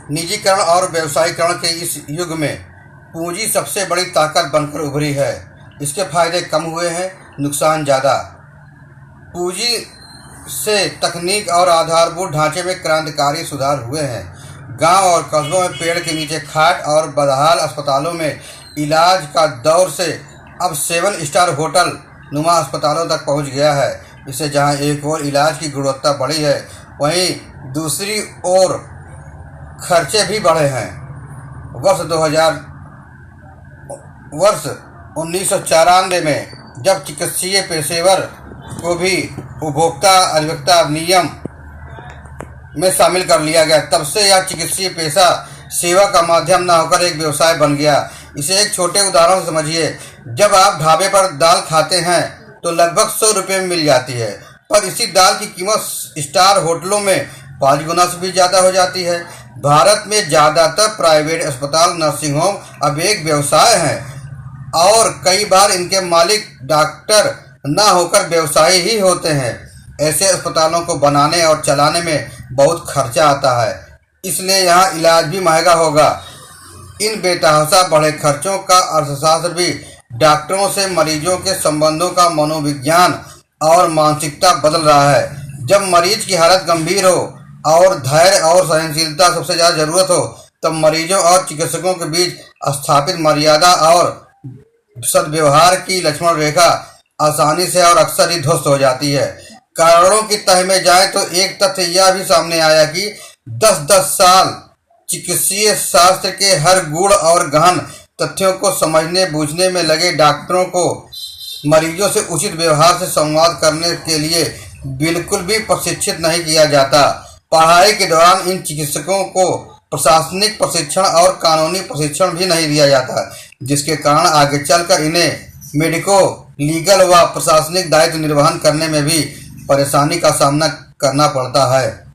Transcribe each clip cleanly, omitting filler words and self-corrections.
निजीकरण और व्यवसायीकरण के इस युग में पूंजी सबसे बड़ी ताकत बनकर उभरी है। इसके फायदे कम हुए हैं, नुकसान ज़्यादा। पूंजी से तकनीक और आधारभूत ढांचे में क्रांतिकारी सुधार हुए हैं। गांव और कस्बों में पेड़ के नीचे खाट और बदहाल अस्पतालों में इलाज का दौर से अब 7 स्टार होटल नुमा अस्पतालों तक पहुंच गया है। इससे जहां एक ओर इलाज की गुणवत्ता बढ़ी है, वहीं दूसरी ओर खर्चे भी बढ़े हैं। वर्ष 1994 में जब चिकित्सीय पेशेवर को भी उपभोक्ता अधिवक्ता अधिनियम में शामिल कर लिया गया, तब से यह चिकित्सीय पेशा सेवा का माध्यम न होकर एक व्यवसाय बन गया। इसे एक छोटे उदाहरण से समझिए। जब आप ढाबे पर दाल खाते हैं तो लगभग 100 रुपये में मिल जाती है, पर इसी दाल की कीमत स्टार होटलों में 5 गुना से भी ज़्यादा हो जाती है। भारत में ज़्यादातर प्राइवेट अस्पताल, नर्सिंग होम अब एक व्यवसाय हैं और कई बार इनके मालिक डॉक्टर न होकर व्यवसायी ही होते हैं। ऐसे अस्पतालों को बनाने और चलाने में बहुत खर्चा आता है, इसलिए यहाँ इलाज भी महंगा होगा। इन बेतहाशा बढ़े खर्चों का अर्थशास्त्र भी डॉक्टरों से मरीजों के संबंधों का मनोविज्ञान और मानसिकता बदल रहा है। जब मरीज की हालत गंभीर हो और धैर्य और सहनशीलता सबसे ज़्यादा ज़रूरत हो, तब मरीजों और चिकित्सकों के बीच स्थापित मर्यादा और सद्व्यवहार की लक्ष्मण रेखा आसानी से और अक्सर ही ध्वस्त हो जाती है। कारणों की तह में जाए तो एक तथ्य यह भी सामने आया कि 10-10 साल चिकित्सीय शास्त्र के हर गूढ़ और गहन तथ्यों को समझने बूझने में लगे डॉक्टरों को मरीजों से उचित व्यवहार से संवाद करने के लिए बिल्कुल भी प्रशिक्षित नहीं किया जाता। पढ़ाई के दौरान इन चिकित्सकों को प्रशासनिक प्रशिक्षण और कानूनी प्रशिक्षण भी नहीं दिया जाता, जिसके कारण आगे चलकर इन्हें मेडिको लीगल व प्रशासनिक दायित्व निर्वहन करने में भी परेशानी का सामना करना पड़ता है।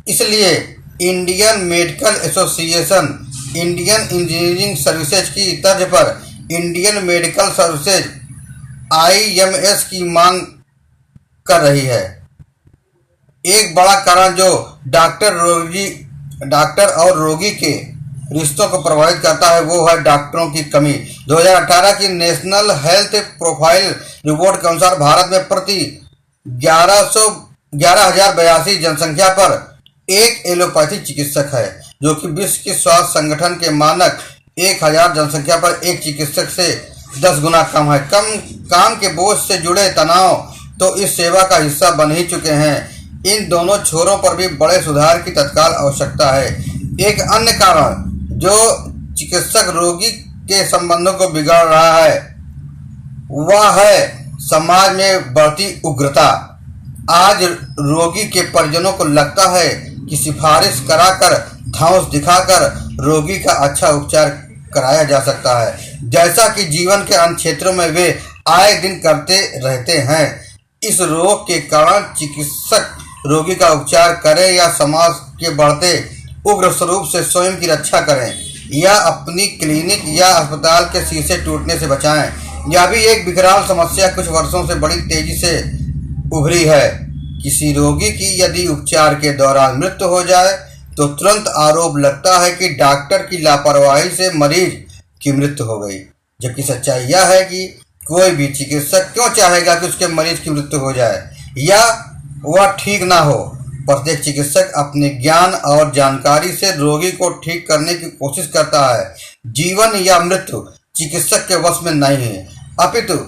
इसलिए Indian medical association Indian engineering services की तर्ज पर इंडियन मेडिकल सर्विसेज IMS की मांग कर रही है। एक बड़ा कारण जो डॉक्टर और रोगी के रिश्तों को प्रभावित करता है वो है डॉक्टरों की कमी। 2018 की नेशनल हेल्थ प्रोफाइल रिपोर्ट के अनुसार भारत में प्रति 11,082 जनसंख्या पर एक एलोपैथी चिकित्सक है, जो कि विश्व के स्वास्थ्य संगठन के मानक 1000 जनसंख्या पर एक चिकित्सक से 10 गुना कम है। काम के बोझ से जुड़े तनाव तो इस सेवा का हिस्सा बन ही चुके हैं। इन दोनों छोरों पर भी बड़े सुधार की तत्काल आवश्यकता है। एक अन्य कारण जो चिकित्सक रोगी के संबंधों को बिगाड़ रहा है वह है समाज में बढ़ती उग्रता। आज रोगी के परिजनों को लगता है कि सिफारिश कराकर, धौंस दिखाकर रोगी का अच्छा उपचार कराया जा सकता है, जैसा कि जीवन के अन्य क्षेत्रों में वे आए दिन करते रहते हैं। इस रोग के कारण चिकित्सक रोगी का उपचार करें या समाज के बढ़ते उग्र स्वरूप से स्वयं की रक्षा करें या अपनी क्लिनिक या अस्पताल के शीशे टूटने से बचाएं, यह भी एक विकराल समस्या कुछ वर्षों से बड़ी तेजी से उभरी है। किसी रोगी की यदि उपचार के दौरान मृत्यु हो जाए तो तुरंत आरोप लगता है कि डॉक्टर की लापरवाही से मरीज की मृत्यु हो गई, जबकि सच्चाई यह है कि कोई भी चिकित्सक क्यों चाहेगा कि उसके मरीज की मृत्यु हो जाए या वह ठीक ना हो। प्रत्येक चिकित्सक अपने ज्ञान और जानकारी से रोगी को ठीक करने की कोशिश करता है। जीवन या मृत्यु चिकित्सक के वश में नहीं है, अपितु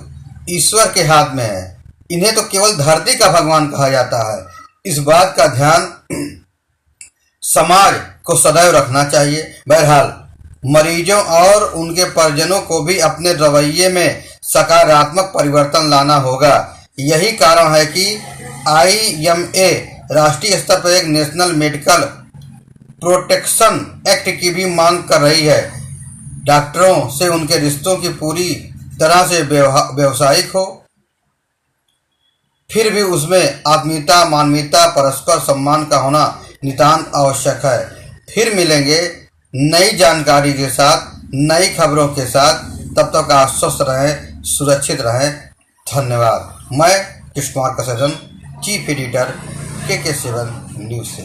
ईश्वर के हाथ में है। इन्हें तो केवल धरती का भगवान कहा जाता है। इस बात का ध्यान समाज को सदैव रखना चाहिए। बहरहाल मरीजों और उनके परिजनों को भी अपने रवैये में सकारात्मक परिवर्तन लाना होगा। यही कारण है कि IMA राष्ट्रीय स्तर पर एक नेशनल मेडिकल प्रोटेक्शन एक्ट की भी मांग कर रही है। डॉक्टरों से उनके रिश्तों की पूरी तरह से व्यवसायिक हो, फिर भी उसमें आत्मीयता, मानवीयता, परस्पर सम्मान का होना नितांत आवश्यक है। फिर मिलेंगे नई जानकारी के साथ, नई खबरों के साथ। तब तक आप स्वस्थ रहें, सुरक्षित रहें। धन्यवाद। मैं Krishna Kumar Kasarjan, chief editor KK7 news से।